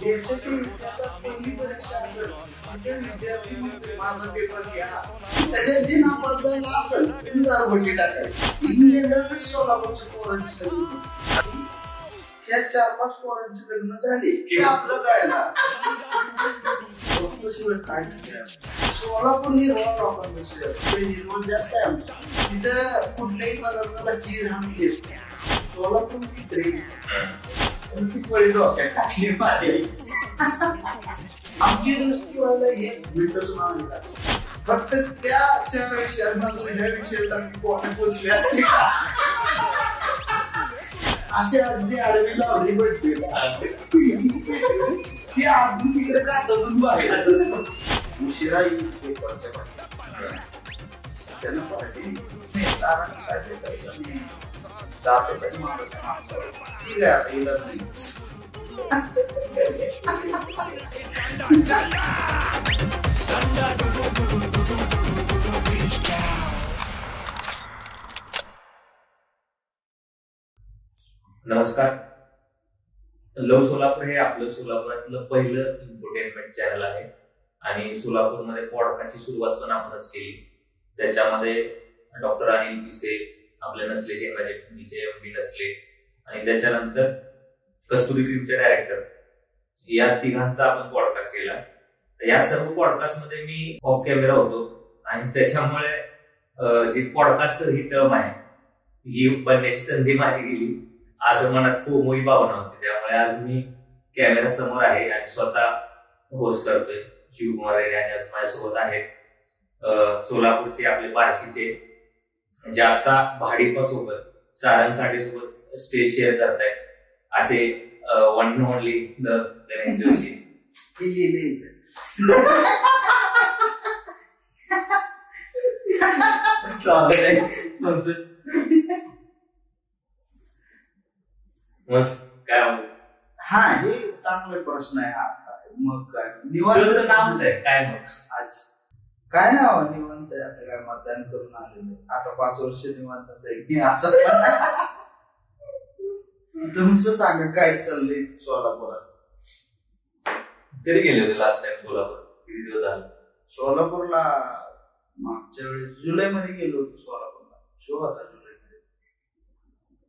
देशाची इतिहासात पहिली परीक्षा असेल तिथे विद्यार्थी म्हणते माझा पेपर घ्या, त्याच्यात जे नापास झाला असेल तुम्ही जरा भटी टाकायची. इंग्लंडमध्ये सोलापूरच्या पोरांची लग्न, या 4-5 पोरांची लग्न झाली की आपलं कळायला काय. सोलापूर निर्मळ लोकांचं शहर, निर्मळ जास्त आहे आमच्या. तिथं कुठल्याही पदार्थाला चीज आणली सोलापूर आमची दृष्टी व्हायला एक मिनिटच मानतात. फक्त त्या 4 विषयांना जर ह्या विषयासाठी कोणी पोचले असते असे अगदी आडवी लावली भेटते ती अगदी तिकडे काचातून बाहेर उशिरा येईल पेपरच्या पाठी त्यांना पाठी सारांसाठी जाताच्या माणूस ठीक आहे आता येणार नाही. नमस्कार. लव सोलापूर हे आपलं सोलापुरातलं पहिलं एंटरटेनमेंट चॅनल आहे आणि सोलापूरमध्ये पॉडकास्टची सुरुवात पण आपणच केली. त्याच्यामध्ये डॉक्टर अनिल पिसे, आपले नसले चेंगाचे एम.डी. नसले आणि त्याच्यानंतर कस्तुरी फिल्मचे डायरेक्टर, या तिघांचा आपण पॉडकास्ट केला. या सर्व पॉडकास्ट मध्ये मी ऑफ कॅमेरा होतो आणि त्याच्यामुळे जी पॉडकास्टर ही टर्म आहे ही बनण्याची संधी माझी गेली. आज मनात फोमोही भावना होती, त्यामुळे आज मी कॅमेरा समोर आहे आणि स्वतः होस्ट करतोय. शिवकुमार रेड्डी आणि आज माझ्यासोबत आहेत सोलापूरचे आपले बार्शीचे जे आता भाडीपासोबत सारंग साठेसोबत स्टेज शेअर करतायत असे one and only Ganesh Joshi. हा हे चांगला प्रश्न आहे. हा मग काय निवांत नावच आहे काय मग आज काय नाव निवांत आहे. आता काय मतदान करून आलेलं आता 5 वर्ष निवांतच आहे मी. असं तुमचं सांगा काय चाललंय सोलापुरात? कधी गेले होते लास्ट टाइम सोलापूर? किती दिवस झाले? सोलापूरला मागच्या वेळेस जुलैमध्ये गेलो होतो सोलापूरला. शो होता जुलैमध्ये.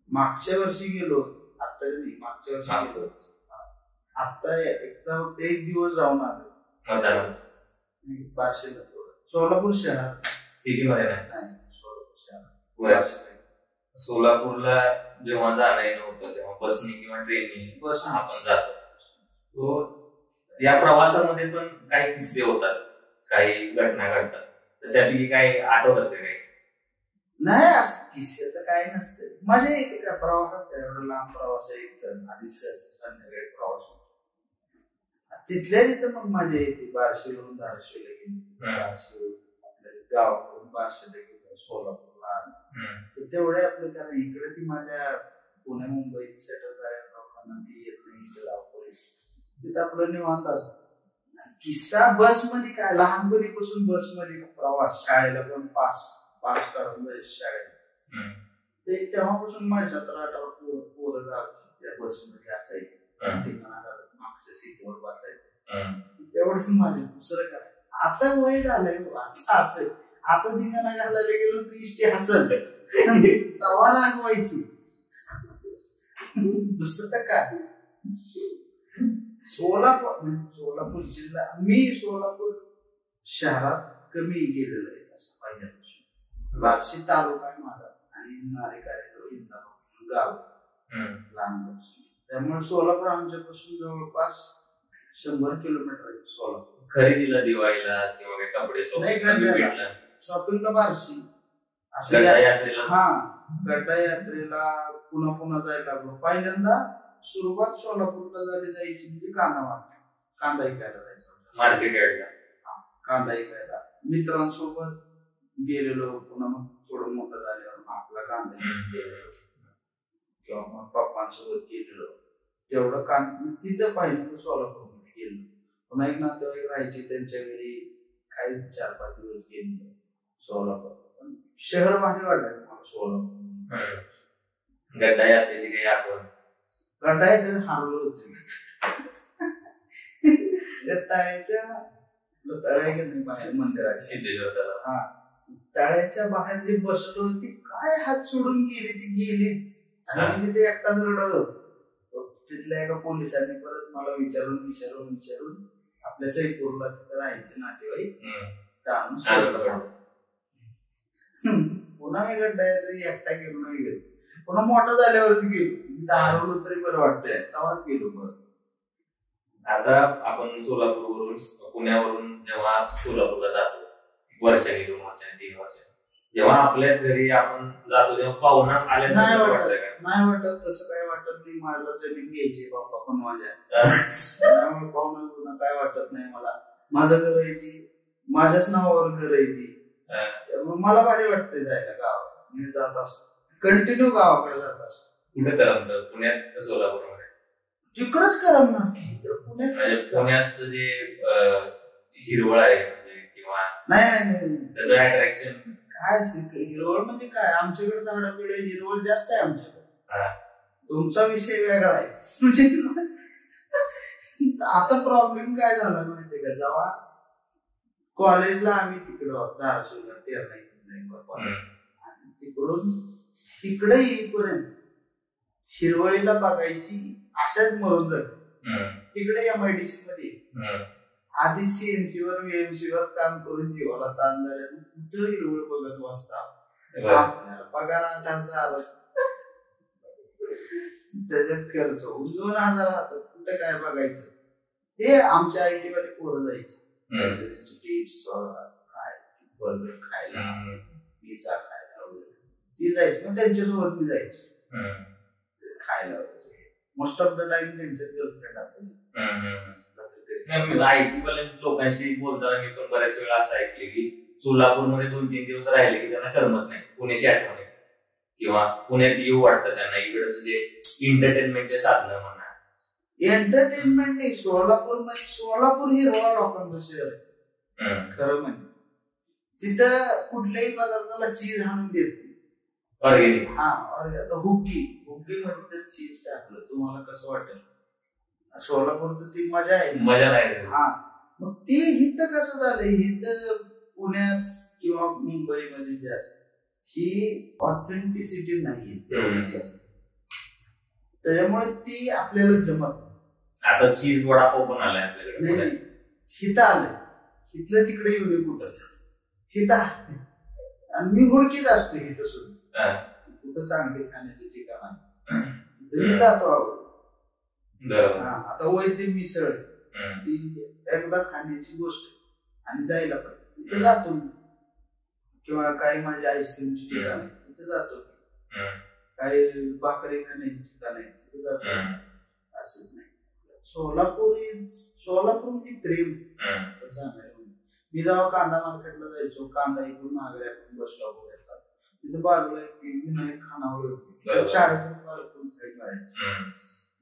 मागच्या वर्षी गेलो होतो. आता नाही, मागच्या वर्षी. आता फक्त 1 दिवस जाऊन आलो बार्शीला. सोलापूर शहर सिटी मध्ये नाही, सोलापूर शहर. सोलापूरला जेव्हा जाणं येणं होतं तेव्हा बसने किंवा ट्रेनने आपण जातो. या प्रवासामध्ये पण काही किस्से होतात, काही घटना घडतात, तर त्यापैकी काही आठवतात काही? नाही, किस्से काय नसते. मजा येते का प्रवासात? काय एवढा लांब प्रवास आहे एकदम आणि संध्याकाळी प्रवास होतो तिथल्या तिथं मग मजा येते. बार्शीवरून धाराशिवला गेली, बार्शीवरून आपल्या गावाकडून बार्शीला गेलो, सोलापूरला आलो. तेवढे आपलं कारण इकडे ती माझ्या पुणे मुंबईत सेटल झालेल्या लोकांना ती येत नाही. इथं धावपळी तिथं आपलं निवांत असतं. किस्सा बसमध्ये काय, लहानपणीपासून बसमध्ये प्रवास, शाळेला पण पास काढून जायचं शाळेला. ते तेव्हापासून माझ्या 17-18 पोरं जायची त्या बसमध्ये असायची. मागच्या सीटवर बसायचं. तेवढंच माझे. दुसरं काय आता वय झालंय आता असं. आता दिनाला घालायला गेलो तर इष्टी हसत तवा लागवायची. दुसरं काय सोलापूर जिल्हा, मी सोलापूर शहरात कमी गेलेलो आहे असं पहिल्यापासून. बार्शी तालुका आहे माझा आणि नारेकारे गाव लहानपासून. त्यामुळे सोलापूर आमच्यापासून जवळपास 100 किलोमीटर आहे. सोलापूर खरेदीला, दिवाळीला किंवा कपडे शॉपिंगला बार्शी, गड्डा यात्रेला पुन्हा जायला लागलो. पहिल्यांदा सुरुवात सोलापूरला जायची म्हणजे कांदा विकायला जायचं मार्केट यार्डला. कांदा विकायला मित्रांसोबत गेलेलो. पुन्हा मग थोडं मोठं झाल्यावर आपला कांदा गेलेलो किंवा मग पप्पांसोबत गेलेलो. तेवढं तिथं पाहिजे सोलापूरमध्ये गेलो. पुन्हा एक नातेवाईक राहायचे त्यांच्या घरी काही 4-5 दिवस गेलो सोलापूर. पण शहर भारी वाटायचं मला सोलापूर. गड्डा यात्रेची काही आठवण? गड्डा यात्रेत हारलो होतो. त्या तळ्याच्या तळ्या नाही बाहेर मंदिराच्या सिद्धेश्वर हा तळ्याच्या बाहेर जी बसलो होती काय हात सोडून गेली ती गेलीच आणि तिथे एकटाच रडत होतो. तिथल्या एका पोलिसांनी परत मला विचारून आपल्या सईपूरला तिथं राहायचे नातेवाईक पुन्हा मी गड्डा एकटा गेलो नाही गेलो. पुन्हा मोठा झाल्यावरच गेलो तिथं हरवलो तरी बरं वाटतंय तेव्हाच गेलो परत. आता आपण सोलापूरवरून पुण्यावरून जेव्हा सोलापूरला जातो वर्ष गेली 2 वर्ष 3 वर्ष जेव्हा आपल्याच घरी आपण जातो तेव्हा पाहुणा आल्यासारखं वाटतं का? नाही वाटत तसं काय वाटत नाही. माझा जमीन घ्यायची बाप्पा पण माझ्या पाहुणा काय वाटत नाही मला. माझं घर आहे ती माझ्याच नावावर घर आहे ती मला भारी वाटतंय जायला गावात. मी जात असतो कंटिन्यू गावाकडे जात असतो. कुठे करमत पुण्यात सोलापूरमध्ये तिकडच करमणार की पुण्याचं जे हिरवळ आहे किंवा नाही त्याचं अट्रॅक्शन काय हिरवळ म्हणजे काय आमच्याकडे झाडं पिढे हिरवळ जास्त आहे आमच्याकडे. तुमचा विषय वेगळा आहे म्हणजे आता प्रॉब्लेम काय झाला माहितीये का जेव्हा कॉलेजला आम्ही तिकडं धाराशिवला 13 तिकडून तिकडे येईपर्यंत हिरवळीला बघायची आशाच मरून जाते. तिकडे MIDC मध्ये आधी CNC वर VMC वर काम करून जीवाला ताण झाल्यानं कुठं हिरवळ बघत बसता. आपल्याला पगार 8,000 त्याच्यात खर्च 2,000 हातात कुठे काय बघायचं. हे आमच्या IT वाले पोरं जायचे टिप्स काय बर्गर खायला पिझ्झा खायला वगैरे ती जायची मग त्यांच्यासोबत मी जायचो खायला वगैरे. मोस्ट ऑफ द टाइम त्यांचे गर्लफ्रेंड असेल. IT वाल्या लोकांशी बोलताना मी पण बऱ्याच वेळा असं ऐकले की सोलापूरमध्ये 2-3 दिवस राहिले की त्यांना करमत नाही. पुण्याची आठवण येते किंवा पुण्यात येऊ वाटतं त्यांना. इकडचं जे एंटरटेनमेंटचे साधनं म्हणा एंटरटेनमेंट नाही सोलापूर हिरवा लोकांचं शहर आहे खरं म्हणजे. तिथं कुठल्याही पदार्थाला चीज आणून देत ऑर्गेनिक. आता हुग्गी मध्ये चीज टाकलं तुम्हाला कसं वाटेल. सोलापूरचं ती मजा नाही. मग ती हिथं कसं झालंय हिथं पुण्यात किंवा मुंबईमध्ये जे असत ही ऑथेंटिसिटी नाही त्याच्यामुळे ती आपल्याला जमत. आता चीज वडापाव पण आलाय आपल्याकडे. हिथं आलंय हिथलं तिकडे येऊ कुठं हिथं आणि मी हुडकीत असतो हिथं सुद्धा कुठं चांगली खाण्याची ठिकाण तिथे जातो. आता वैद्य मिसळ ती एकदा खाण्याची गोष्ट आणि जायला पाहिजे तिथे जातो मी. किंवा काही माझ्या आईस्क्रीमची ठिकाण आहे तिथे जातो. काही भाकरी खाण्याची ठिकाण आहे तिथे जातो. असंच नाही सोलापूर म्हणजे प्रेम. मी जेव्हा कांदा मार्केटला जायचो कांदा इकडून नागऱ्याकडून बस स्टॉप वगैरे तिथे बाजूला विनायक खानावळ होती 40 रुपये.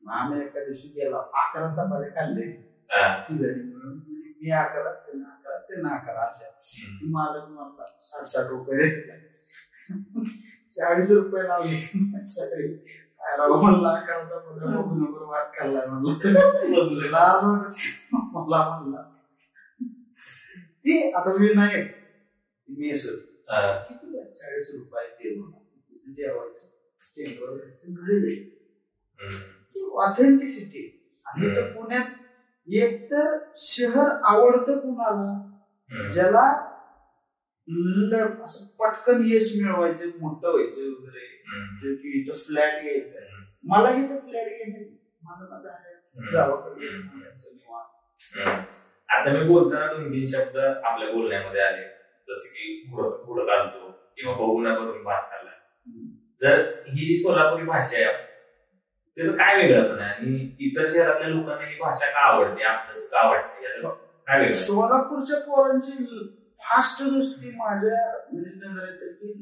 आम्ही एका दिवशी गेला 11 चपात्या खाल्ले तिघांनी मिळून. मी 11 ते 11 अशा. मालक मला 60 रुपये 40 रुपये लावले. म्हणला 11 चपात्या बघून भात खाल्लाय म्हणला मला म्हणला ती आता विनायक मेस किती 40 रुपये ते म्हणा जेवायचं घरी जायचं. ऑथेंटिसिटी. आणि तर पुण्यात एक तर शहर आवडतं कुणाला ज्याला असं पटकन यश मिळवायचं मोठं व्हायचं वगैरे की इथं फ्लॅट घ्यायचं. मला इथं फ्लॅट घ्यायचं मला माझं आहे गावाकडे. आता मी बोलताना 2-3 शब्द आपल्या बोलण्यामध्ये आले जसं की पुढं घालतो किंवा बघून करून भात खाल्ला. जर ही जी सोलापुरी भाषा आहे त्याचं काय वेगळं पण आहे आणि इतर शहरातल्या लोकांना ही भाषा का आवडते आपल्याला का वाटते याचं काय वेगळं. सोलापूरच्या पोरांची फास्ट दृष्टी माझ्या नजरेत की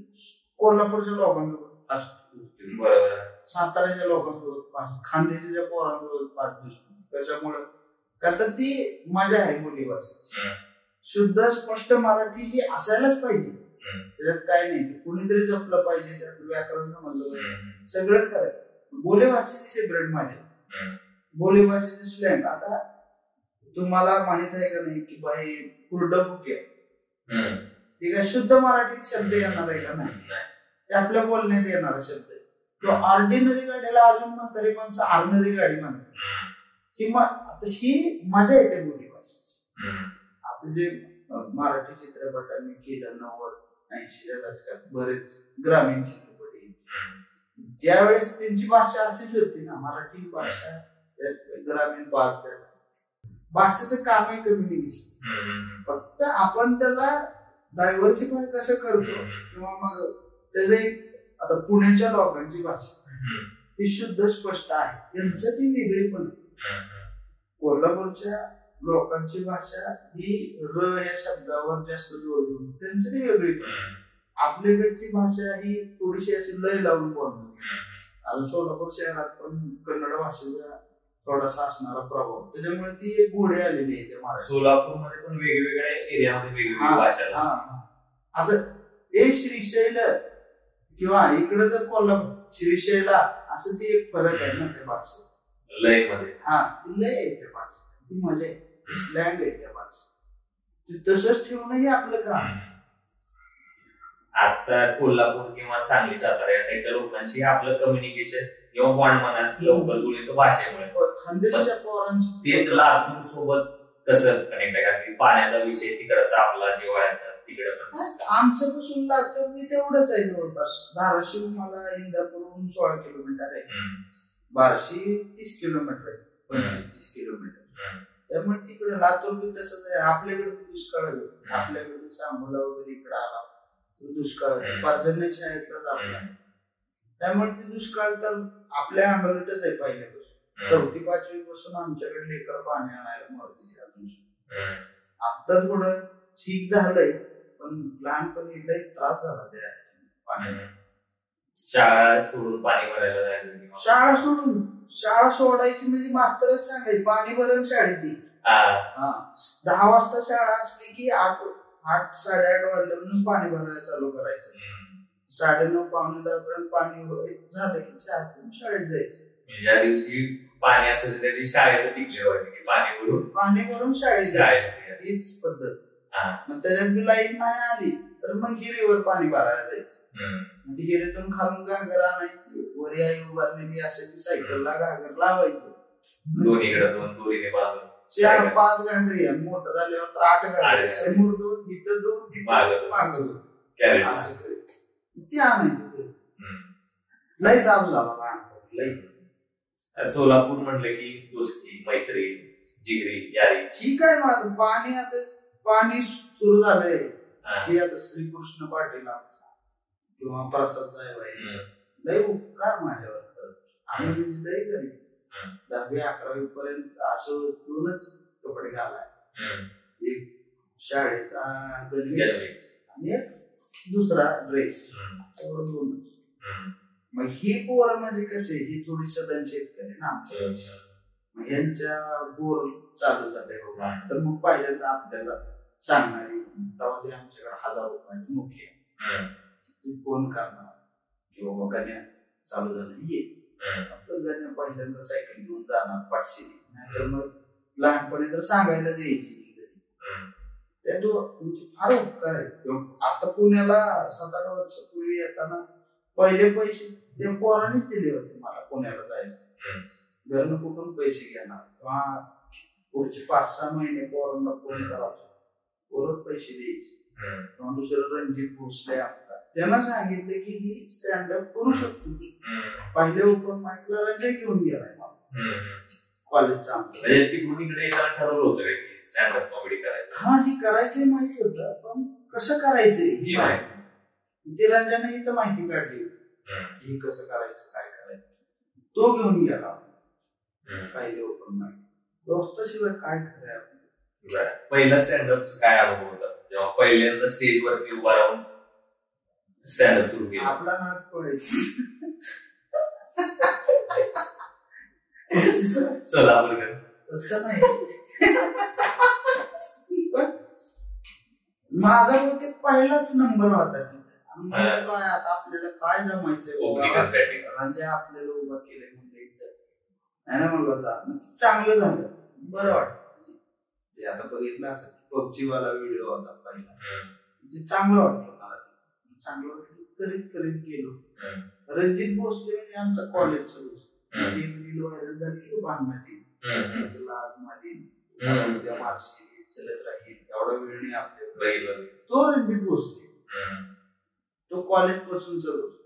कोल्हापूरच्या लोकांसोबत फास्ट दृष्टी. बरोबर. साताऱ्याच्या लोकांसोबत फास्ट खानदेशाच्या पोरांसोबत फास्ट दृष्टी. त्याच्यामुळे का तर ती मजा आहे बोलीभाषेची. शुद्ध स्पष्ट मराठी ही असायलाच पाहिजे. त्याच्यात काय नाही कुणीतरी जपलं पाहिजे त्यातलं व्याकरण समजलं पाहिजे सगळं करायचं. बोलीभाषेची सेपरेट माझ्या बोलीभाषेची स्लँग. आता तुम्हाला माहित आहे का नाही की बाई पुरडं फुके ठीक आहे, शुद्ध मराठीत शब्द येणार आहे का नाही, ते आपल्या बोलण्यात येणारा शब्द आहे. किंवा ऑर्डिनरी गाडीला अजून म्हातारी माणसं ऑर्डिनरी गाडी म्हणतात. ही मजा येते बोली भाषेची. आता जे मराठी चित्रपटांनी केलं 90-80 दशकात बरेच ग्रामीण चित्रपट, ज्यावेळेस त्यांची भाषा अशीच होती ना, मराठी भाषा ग्रामीण भाषेचं काम आहे कम्युनिकेशन. फक्त आपण त्याला डायव्हर्सिफाय कसं करतो, किंवा मग त्याचं एक, आता पुण्याच्या लोकांची भाषा ही शुद्ध स्पष्ट आहे, त्यांचं ती वेगळी पण आहे. कोल्हापूरच्या लोकांची भाषा ही र या शब्दावर जास्त जोर देऊन त्यांचं ती वेगळी पण आहे. आपल्याकडची भाषा ही थोडीशी अशी लय लावून बोलतो. अजून सोलापूर शहरात पण कन्नड भाषेचा थोडासा असणारा प्रभाव, त्याच्यामुळे ती एक गोडी आलेली आहे. सोलापूरमध्ये पण वेगवेगळ्या एरियामध्ये वेगवेगळी भाषा. आता हे श्रीशैल किंवा इकडे जर कोल्हापूर श्रीशैला असं ती एक फरक आहे ना त्या भाषेत, लय मध्ये. ती लय आहे त्या भाषेत, ती मजा आहे, ती स्लँग आहे त्या भाषेत. तसंच ठेवणं हे आपलं काम. आता कोल्हापूर किंवा सांगली सातारा या साईडच्या लोकांशी आपलं कम्युनिकेशन किंवा बॉन्ड म्हणा लवकर जुळतो भाषेमुळे. तेच लातूर सोबत कसं कनेक्ट आहे, कारण पाण्याचा विषय तिकडचा आपला जिव्हाळ्याचा तिकडे आमच्यापासून लातूर मी तेवढंच आहे जवळपास. धाराशिव मला इंदापूरहून 16 किलोमीटर आहे, बार्शी 30 किलोमीटर आहे, 25-30 किलोमीटर. त्यामुळे तिकडे लातूर बी तसंच आहे. आपल्याकडे दुष्काळ आहे, आपल्याकडे सांगोला वगैरे इकडे आला दुष्काळ, पर्जन्याच्या ह्याच्यात आपला, त्यामुळे ते दुष्काळ तर आपल्या अंगलटच आहे पहिल्यापासून. 4वी-5वी पासून आमच्याकडे लेकर पाणी आणायला मरते. आता थोडं ठीक झालंय, पण लहानपणी लय त्रास झाला त्या पाण्याला. शाळा सोडून पाणी भरायला जायचं, शाळा सोडायची म्हणजे मास्तरच सांगायची पाणी भरण शाळेत. 10 वाजता शाळा असली की 8-8:30 वाजल्यापासून पाणी भरायला चालू करायचं. 9:30-9:45 पर्यंत पाणी झालं की 4 शाळेत जायचं. ज्या दिवशी पाणी असेल त्या दिवशी शाळेत टिकले पाहिजे की पाणी भरून शाळेत जायचं, हीच पद्धत. मग त्याच्यात बी लाईट नाही आली तर मग हिरीवर पाणी भरायला जायचं. हिरीतून खालून घागर आणायची, वरी आई उभारलेली असेल सायकलला घागर लावायची, दोन्हीकडे 2 दोरीने बांधून 4-5 घागरी. मोठं झाल्यावर तर 8 घागरी, समोर 2, इथं 2, मागं 2 असं करीत ती आणायची. लय दाब झाला लहानपणी लय. सोलापूर म्हणलं की दोस्ती, मैत्री, जिगरी, यारी. ही काय माझं पाणी सुरू झालंय की आता श्रीकृष्ण पाटील किंवा प्रसाद जायबाई लय उपकार माझ्यावर. आम्ही म्हणजे लय गरीब, 10वी-11वी पर्यंत असं 2च कपडे घालाय, एक शाळेचा गणवेश आणि एक दुसरा ड्रेस, 2च. मग ही पोरं म्हणजे कसे, ही थोडी सदन शेतकरी ना आमच्या, मग यांच्या बोर चालू झाले बाबा. तर मग पहिल्यांदा आपल्याला सांगणारी तेव्हा ते आमच्याकडे 1000 रुपयाची नोकरी आहे, फोन करणार किंवा गाण्या चालू झालं ये आपलं गाण्या पहिल्यांदा सायकल घेऊन जाणार पाठशिरी. नाहीतर मग लहानपणी तर सांगायला द्यायची त्या तुमचे फार उपकार आहेत. आता पुण्याला 7-8 वर्षापूर्वी येताना पहिले पैसे ते पोरांनीच दिले होते मला पुण्याला जायला. घरनं कुठून पैसे घेणार, किंवा पुढचे 5-6 महिने पोरांना फोन करायचो, पोरं पैसे द्यायचे. किंवा दुसरं रणजित भोसले आमचा, त्यांना सांगितलं की ही स्टँडअप करू शकतो. पहिले ओपन माइकला रंजय घेऊन गेलाय मला कॉलेजचा. तिकडून इकडे ठरवलं होतं की स्टँडअप कॉमेडी करायचं. ही करायचंय माहिती होतं, पण कसं करायचंय ती रंजन ही तर माहिती काढली ही कसं करायचं काय करायचं. तो घेऊन गेला पहिले ओपन माइक. दोस्ताशिवाय काय खरंय. पहिला स्टँडअप काय अनुभव होता जेव्हा पहिल्यांदा स्टेजवरती उभा राहून स्टँडअप सुरू केलं? आपला नाच पडायचा. सोलापूरकर तसं नाही, माझा बहुतेक पहिलाच नंबर होता तिथे. काय आता आपल्याला काय जमायचंय, म्हणजे आपल्याला उभा केलंय म्हणजे इथं नाही ना, म्हणलं चांगलं झालं, बरं वाटत. ते आता बघितलं असं पबजी वाला व्हिडिओ होता पहिला, म्हणजे चांगलं वाटलं मला, ते चांगलं वाटलं करीत करीत गेलो. रणजित भोसले म्हणजे आमचा कॉलेजचा दोस्त, व्हायरल झाली भांडणाची, उद्या मारशी चलत राहील एवढा वेळ नाही आपल्याला, तो रणजित भोसले, तो कॉलेज पासूनचा दोस्त.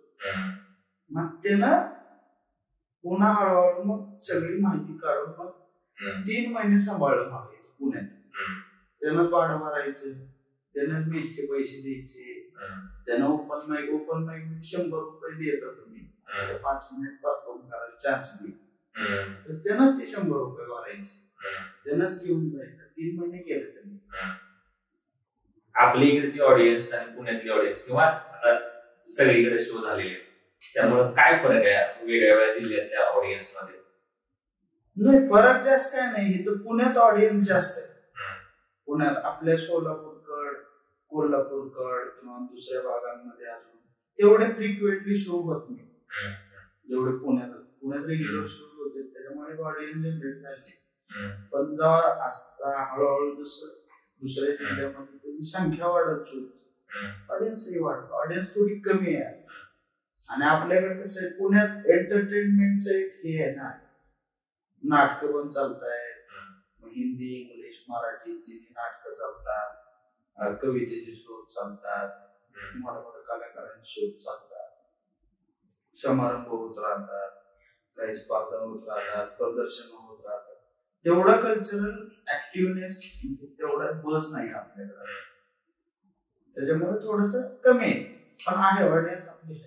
मग त्यानं पुन्हा हळूहळू मग सगळी माहिती काढून मग 3 महिने सांभाळलं मला पुण्यात. त्यानं भाडं भरायचं, त्यानं मेसचे पैसे द्यायचे, त्यानं ओपन माईक मध्ये 100 रुपये देत तुम्ही 5 मिनिट परफॉर्म करायला चान्स घे, तर त्यानंच ते 100 रुपये भरायचे, त्यानंच घेऊन जायचं. 3 महिने केले त्यांनी. आपल्या इकडची ऑडियन्स आणि पुण्यातली ऑडियन्स किंवा आता सगळीकडे शो झालेले, त्यामुळे काय फरक आहे वेगळ्या वेगळ्या जिल्ह्यातल्या ऑडियन्स मध्ये? नाही, फरक जास्त काय नाही. इथं पुण्यात ऑडियन्स जास्त आहे. पुण्यात आपल्या सोलापूरकड, कोल्हापूरकड किंवा दुसऱ्या भागांमध्ये अजून तेवढे फ्रिक्वेंटली शो होत नाही जेवढे पुण्यात रेग्युलर शो होते, त्याच्यामुळे ऑडियन्स जनरेट झाले. पण जेव्हा असता हळूहळू जसं दुसऱ्या जिल्ह्यामध्ये त्याची संख्या वाढत शोची, ऑडियन्सही वाढत, ऑडियन्स थोडी कमी आहे. आणि आपल्याकडे कसं आहे, पुण्यात एंटरटेनमेंटचं एक हे आहे ना, नाटकं पण चालतायत, हिंदी इंग्लिश मराठी तिन्ही नाटकं चालतात, कवितेचे शोध चालतात, मोठ्या मोठ्या कलाकारांचे शोध चालतात, समारंभ होत राहतात, काही स्पर्धा होत राहतात, प्रदर्शन होत राहतात. तेवढा कल्चरल ऍक्टिव्हनेस तेवढा बस नाही आपल्याकडे, त्याच्यामुळे थोडस कमी आहे. पण आहे ऑडियन्स आपली.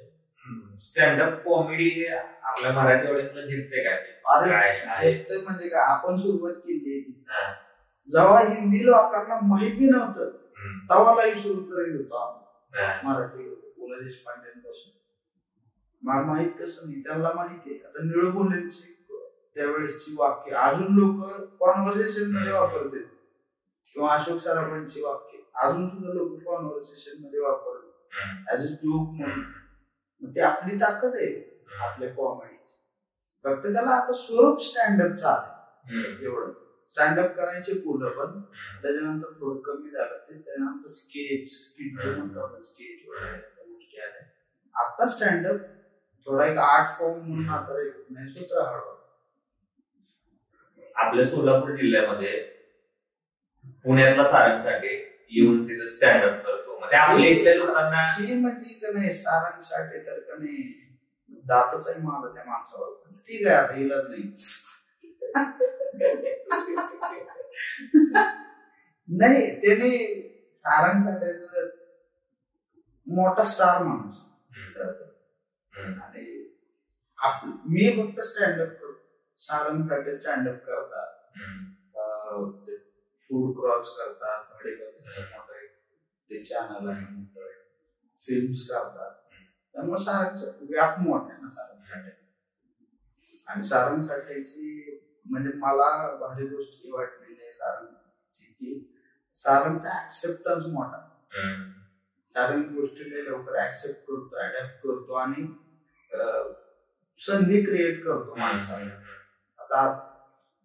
स्टँडअप कॉमेडी हे आपल्या मराठी ऑडियन्सला जिंकते काय? म्हणजे काय, आपण सुरुवात केली जेव्हा हिंदी लोकांना माहित बी नव्हतं तेव्हा लाईव्ह सुरू करेल होतो आपण मराठी पु ल देशपांडेपासून. मला माहित कसं नाही, त्यांना माहिती आहे. आता निळू बोलेंची त्यावेळेसची वाक्य अजून लोक कॉन्व्हर्सेशन मध्ये वापरतात, किंवा अशोक सराफांची वाक्य अजून सुद्धा लोक कॉन्व्हर्सेशन मध्ये वापरतात ऍज अ जोक म्हणून. ते आपली ताकद आहे आपल्या कॉमेडी. फक्त त्याला आता स्वरूप स्टँडअपचं आलं एवढं. स्टँडअप करायचे पुढं, पण त्याच्यानंतर थोडं कमी झालं ते. त्याच्यानंतर स्केच स्केच गोष्टी आल्या. आता स्टँडअप थोडा एक आर्ट फॉर्म म्हणून आता रेकग्नाइज होत हळूहळू. आपल्या सोलापूर जिल्ह्यामध्ये पुण्यातला सारंगसाठी येऊन तिथं स्टँडअप करतो, म्हणजे आपल्या इथल्या लोकांना म्हणजे का नाही सारंगसाठी तर का नाही दातच आहे मला त्या माणसावर. ठीक आहे, आता इलाज नाही. नाही, त्याने सारंगसाठी मोठा स्टार माणूस, आणि मी फक्त स्टँडअप करतो. सारंगसाठी स्टँडअप करतात, फूड क्रॉस करतात, ते चॅनल आहे, फिल्म्स करतात. त्यामुळे सारंग व्याप मोठा आहे ना सारंगसाठी. आणि सारंगसाठीची म्हणजे मला भारी गोष्ट ही वाटलेली आहे सारंगची, की सारंगचा ऍक्सेप्टन्स मोठा. सारंग गोष्टीला लवकर ऍक्सेप्ट करतो, अडॅप्ट करतो, आणि संधी क्रिएट करतो माणसाला. आता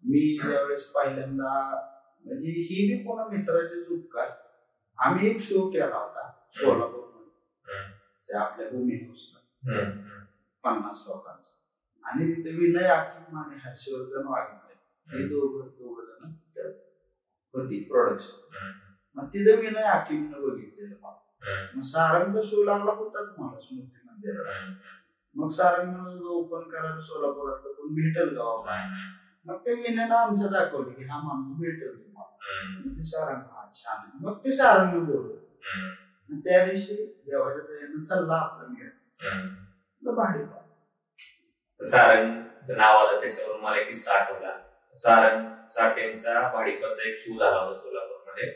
मी ज्यावेळेस पहिल्यांदा, म्हणजे ही बी कोणा मित्राचे उपकार, आम्ही एक शो केला होता सोलापूरमध्ये, ते आपल्या भूमी हाऊसला 50 लोकांचा. आणि तिथे विनय आकिम आणि हर्षवर्धन वाघमारे हे दोघ जण होती प्रोडक्शन. मग तिथे विनय आकिमनं बघितलेलं मला. मग सारंगचा शो लागला होताच मला स्मृती मंदिरात. मग सारंग ओपन करायला सोलापुरातलं कोण भेटेल का बाबा. मग ते विनयनं आमचं दाखवलं की हा माणूस भेटेल तुम्हाला. सारंग हा छान. मग ते सारंग बोललो. त्या दिवशी देवाच्या दयेनं चालला आपला मेळ भाडी. सारंग नाव आलं त्याच्यावरून मला एक किस्सा आठवला. सारंग साठेंचा भाडीपाचा एक शो झाला होता सोलापूरमध्ये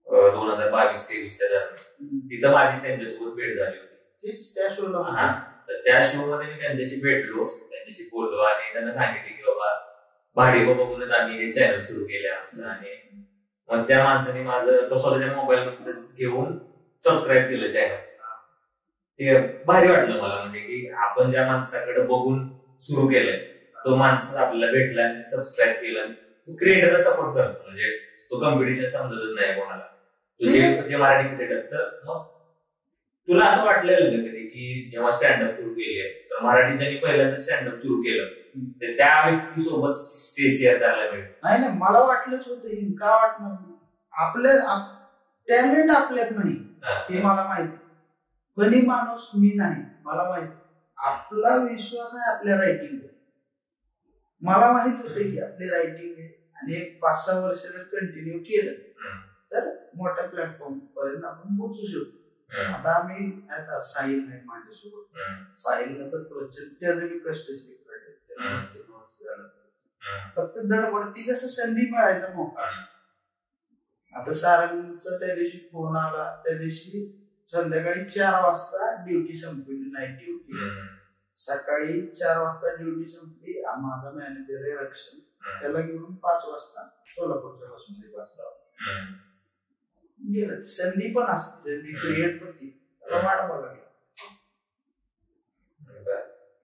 2022-23च्या दरम्यान. तिथं माझी त्यांच्यासोबत भेट झाली होती त्या शोला. तर त्या शो मध्ये मी त्यांच्याशी भेटलो, त्यांच्याशी बोललो, आणि त्यांना सांगितले की बाबा भाडीपा बघूनच आम्ही हे चॅनल सुरू केले आमचं. आणि मग त्या माणसाने माझं तो स्वतःच्या मोबाईल घेऊन सबस्क्राईब केलं चॅनल. ते भारी वाटलं मला, म्हणजे की आपण ज्या माणसाकडे बघून सुरू केलंय तो माणूस आपल्याला भेटला आणि सबस्क्राईब केलं. तो क्रिएटरला सपोर्ट करतो. म्हणजे तो कॉम्पिटिशन समजतच नाही कोणाला, तुझे मराठी क्रिएटर. तर मग तुला असं वाटलेलं का कधी की जेव्हा स्टँडअप सुरू केले तर मराठी त्यांनी पहिल्यांदा स्टँडअप सुरू केलं तर त्या व्यक्तीसोबत स्टेज शेअर करायला मिळेल? नाही, मला वाटलंच होतं. का वाटणार? आपल्या टॅलेंट आपल्यात नाही हे मला माहिती. फनी माणूस मी नाही मला माहिती. आपला विश्वास आहे आपल्या रायटिंग. मला माहित होतं की आपली रायटिंग आहे आणि एक 5-6 वर्ष जर कंटिन्यू केलं तर मोठ्या प्लॅटफॉर्म पर्यंत आपण पोहोचू शकतो. आता आम्ही आता साहिल नाही माझ्यासोबत, साहिलनं तर प्रचंड त्याचं मी कष्ट फक्त धडपड ती कसं संधी मिळायचा मोका. आता सारंगचा त्या दिवशी फोन आला, त्या दिवशी संध्याकाळी 4 वाजता ड्युटी संपली, नाईट ड्युटी. सकाळी 4 वाजता ड्युटी संपली. माझा मॅनेजर आहे रक्षण, त्याला घेऊन 5 वाजता सोलापूरच्या बसमध्ये बसला गेलं. संधी पण असते, संधी क्रिएट होती, त्याला वाढवा लागला.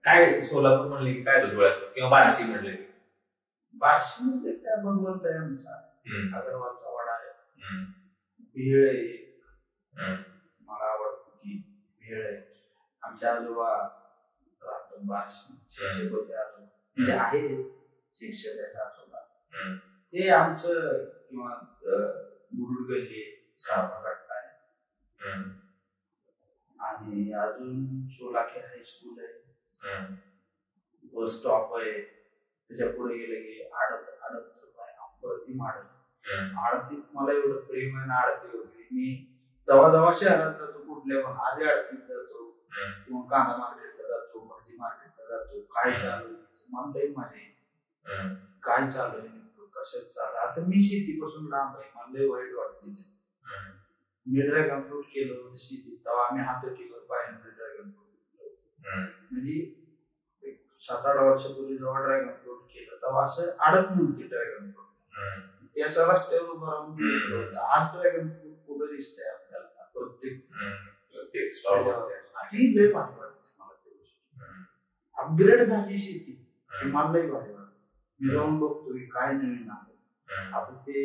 काय सोलापूर म्हणले की काय डोळ्यासमोर, किंवा बार्शी म्हणले की? बार्शी म्हणजे काय भगवंत आहे आमचा, अगरवालचा वाडा आहे, भेळ आहे, मला आवडतं ती भेळ आहे. आमच्या आजोबा राहतात बार्शी, शिक्षक होते आजोबा, म्हणजे आहे शिक्षक आहेत आजोबा. ते आमचं किंवा मुरुड गल्ली आहे, सावकाट्टा आहे, आणि अजून सोलाखे हायस्कूल आहे, बस स्टॉप आहे. त्याच्या पुढे गेले की आडत अप्रतिम आडतीत मला एवढं प्रेम आहे ना. आडती वगैरे मी जेव्हा शहरात जातो, कुठल्या पण आधी आडतीत जातो किंवा कांदा मार्केटला जातो, भाजी मार्केटला जातो. काय चालू मला लई मजा येईल, काय चालू आहे कशात चालू. आता मी शेतीपासून लांब आहे, मला लई वाईट वाटते. मी ड्रॅगन फ्रूट केलं होतं शेतीत, तेव्हा आम्ही हातोटीवर पाहिलं ड्रॅगन फ्रूट. म्हणजे 7-8 वर्षापूर्वी जेव्हा ड्रॅगन फ्रूट केलं तेव्हा असं अडत नव्हती ड्रॅगन फ्रूट. त्याचा रस्त्यावर उभं राहून गेलं होतं. आज ड्रॅगन फ्रूट कुठं दिसतंय आपल्याला प्रत्येक ती लय भारी वाटते मला. ती गोष्ट अपग्रेड झाली शेती, मला लय भारी वाटते. मी जाऊन बघतोय काय नवीन आलं. आता ते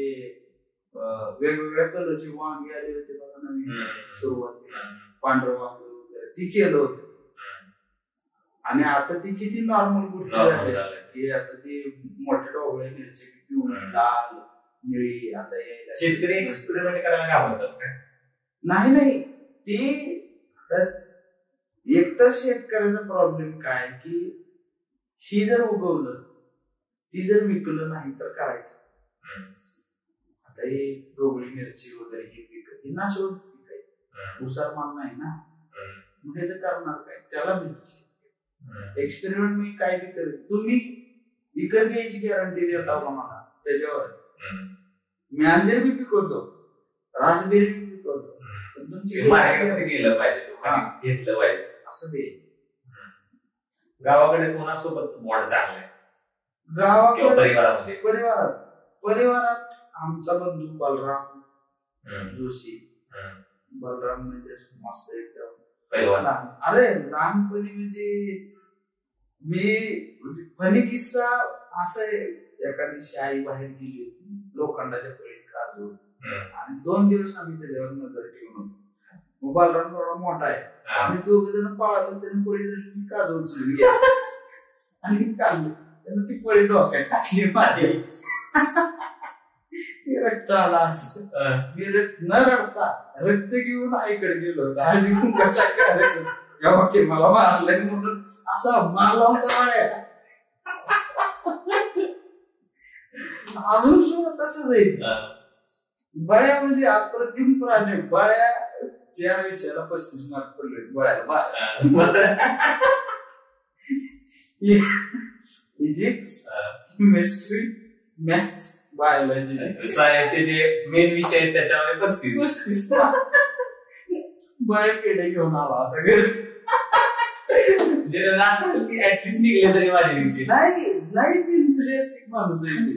वेगवेगळ्या कलरची वांगी आली होती बघा नवीन सुरुवातीला, पांढरं वांग वगैरे ती केलं होतं. आणि आता ती किती नॉर्मल गोष्ट झाली. आता ती मोठे डोळे मिरची पिवळी लाल निळी आता यायला. शेतकरी एक्सपेरिमेंट करायला घाबरतात नाही. ती एकतर शेतकऱ्याचा प्रॉब्लेम काय की ही जर उगवलं ती जर विकलं नाही तर करायचं. आता ही डोबळी मिरची वगैरे ही पिकं ही नाशवत पीक आहे, उसार माल नाही ना, मग हे करणार काय? त्याला मिरची एक्सपेरिमेंट मी काय बी करेन. तुम्ही विकत घ्यायची गॅरंटी देता का मला? त्याच्यावर मी अंजीर बी पिकवतो, रासबेरी बी पिकवतो, पण तुमची गेलं पाहिजे, घेतलं पाहिजे असं दे. गावाकडे कोणासोबत बॉन्ड चांगला आहे? गावाकडे परिवारात आमचा बंधू बलराम जोशी. बलराम म्हणजे मस्त एकदम. अरे लहानपणी म्हणजे मी फनी किस्सा असं एका दिवशी आई बाहेर गेली होती लोखंडाच्या पळीत काजू, आणि 2 दिवस आम्ही त्याच्यावर नजर ठेवून होतो. बलराम थोडा मोठा आहे, आम्ही 2 जण पळालो, त्याने पळी झाली काजू उचलून आणि काढली, त्यानं ती पळी डोक्यात टाकली माझी. रक्त आला असं. मी न रडता रक्त घेऊन आईकडे गेलो होतो आणि मला मारलं म्हणून असा मारला होता बळ्या. अजून सुद्धा तसंच आहे. बळ्या म्हणजे अप्रतिम प्राणी. बळ्या 4 विषयाला 35 मार्क पडले बळ्याला. फिजिक्स, केमिस्ट्री, मॅथ्स, बायोलॉजी, सायन्सचे जे मेन विषय आहेत त्याच्यामध्ये 35. बळे पेढे घेऊन आला होता घरी. असं की ऍटलिस्ट निघले तरी माझे विषय नाही. लाईफ इंटरेस्टिंग माणूस आहे.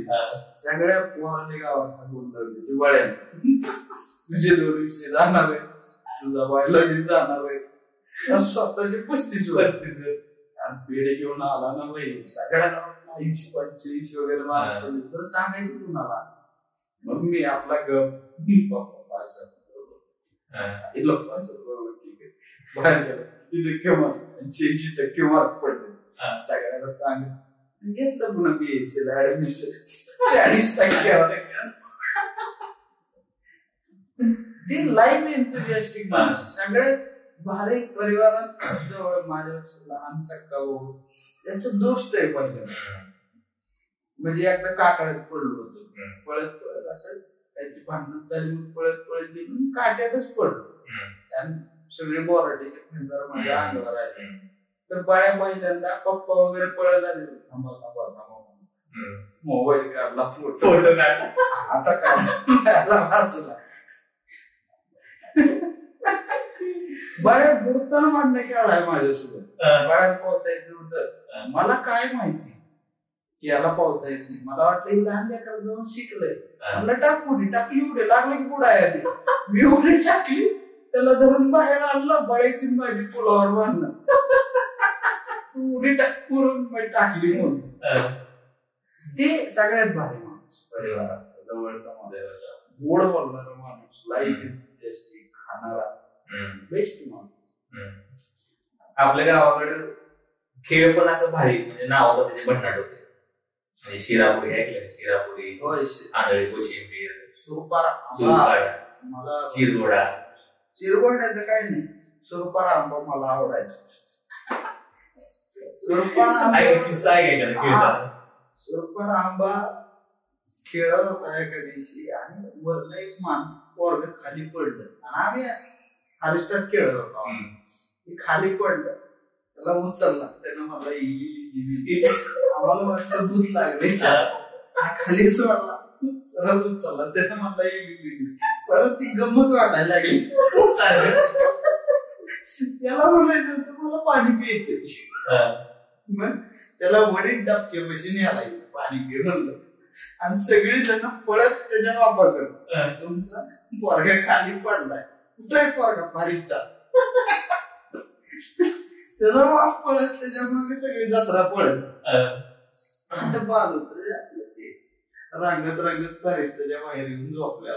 सगळ्या पोरांनी गावात बोललं तू बळ्या तुझे 2 विषय जाणार आहे, तुझा बायोलॉजी जाणार आहे, स्वतःचे 35 आणि पेढे घेऊन आला ना बाई. सगळ्यांना 80-85 वगैरे मार्क सांगायचं तुम्हाला. मग मी आपला गप असं बाहेर गेला 80% मार्क पडले सगळ्याला सांग घेतलं पुन्हा BSc ला ऍडमिशन 40% ती लाईफ एन्थुसियास्टिक माणूस सगळ्यात भारी परिवारात जवळ माझ्यापेक्षा लहान सक्का भाऊ त्याचं दोस्त आहे पहिलं म्हणजे एकदा काटाळ्यात पडलो होतो पळत पळत असंच त्याची भांडण झाली पळत पळत गेली काट्यातच पडलो आणि सगळे बोराटीचे फेंदार माझ्या अंगावर आले तर बाळ्या पहिल्यांदा पप्पा वगैरे पळत आले थांबा थांबा थांबा मोबाईल काढला फोटो आता काय वाचला बाळ्या बुडताना भांडणं खेळाय माझ्यासोबत बाळ्यात पावता येत नव्हतं मला काय माहिती की याला पावता येत नाही मला वाटलं लहान लेकराला जाऊन शिकलंय मला टाकली उडे लागलं की बुडाय आधी मी उडी टाकली त्याला धरून बाहेर आणलं बळ्याची माझी पुलावर बांधणं उडी टाकून टाकली म्हणून ते सगळ्यात भारी माणूस परिवारात जवळचा माणूस गोड बोलणारा माणूस लाईफ खाणारा बेस्ट माणूस आपल्या गावाकडे खेळ पण असं भारी म्हणजे नाव त्याचे भन्नाट होते म्हणजे शिरापुरी ऐकलं शिरापुरी आंधळी कोशिंबीर सुरपारा मला चिरगोड्याचं काही नाही सुरपारा आंबा मला आवडायचा सुरपारा आंबा खेळत होता एका दिवशी आणि वरनं एक पोरग खाली पडलं आणि आम्ही हारिस्टात खेळत होतो खाली पडलं त्याला उचलला त्यानं मला आम्हाला वाटतं दूध लागले खाली सोडला परत उचलला त्यानं मला परत ती गंमत वाटायला लागली त्याला म्हणायचं होतं मला पाणी प्यायचं मग त्याला वडील डबके बशीने आला पाणी घे म्हणलं आणि सगळी जण पळत त्याच्या वापरकडे तुमचा पोरगा खाली पडलाय कुठे पोरगा फारिस्टा त्याचा वाप पळत त्याच्यामुळे सगळी जत्रा पळत बाल होत रांगत रांगत फारिस्टाच्या बाहेर येऊन झोपल्या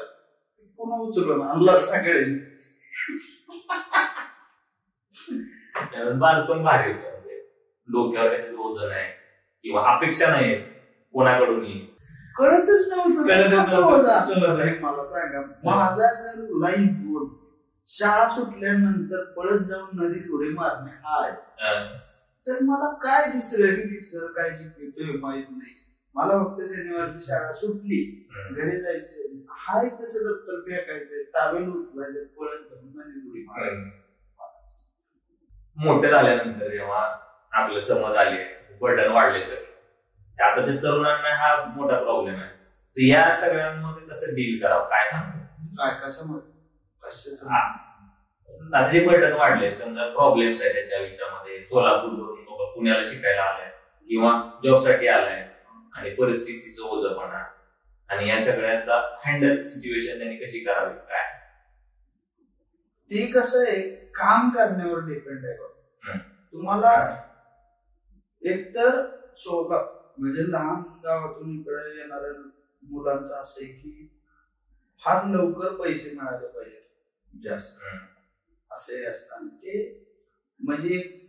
पुन्हा उचलून आणला सगळे बालपण भारी होतं डोक्यावर वजन आहे किंवा अपेक्षा नाही कोणाकडून कळतच नव्हतं मला सांगा माझा जर लाईफ गोल शाळा सुटल्यानंतर पळत जाऊन नदीत उडी मारणे हा आहे तर मला काय दुसरं काय शिकायचं माहित नाही मला फक्त शनिवारची शाळा सुटली घरी जायचं हाय तसं दप्तर फेकायचं टावेल उचलायचं पळत जाऊन नदीत उडी मारायचं मोठे झाल्यानंतर जेव्हा आपलं समज आले बर्डन वाढले सगळं आताच्या तरुणांना हा मोठा प्रॉब्लेम आहे तर या सगळ्यांमध्ये कसं डील करावं काय सांगतो काय कशामध्ये आता जे बर्डन वाढले समजा प्रॉब्लेम्स आहे त्याच्या आयुष्यामध्ये सोलापूरवरून पुण्याला शिकायला आलाय किंवा जॉब साठी आलाय आणि परिस्थितीचं ओझपणा आणि या सगळ्यांचा हँडल सिच्युएशन त्यांनी कशी करावी काय ते कसं आहे काम करण्यावर डिपेंड आहे तुम्हाला एकतर म्हणजे लहान गावातून इकडे येणाऱ्या मुलांचं असं आहे की फार लवकर पैसे मिळाले पाहिजे जास्त असे असतात ते म्हणजे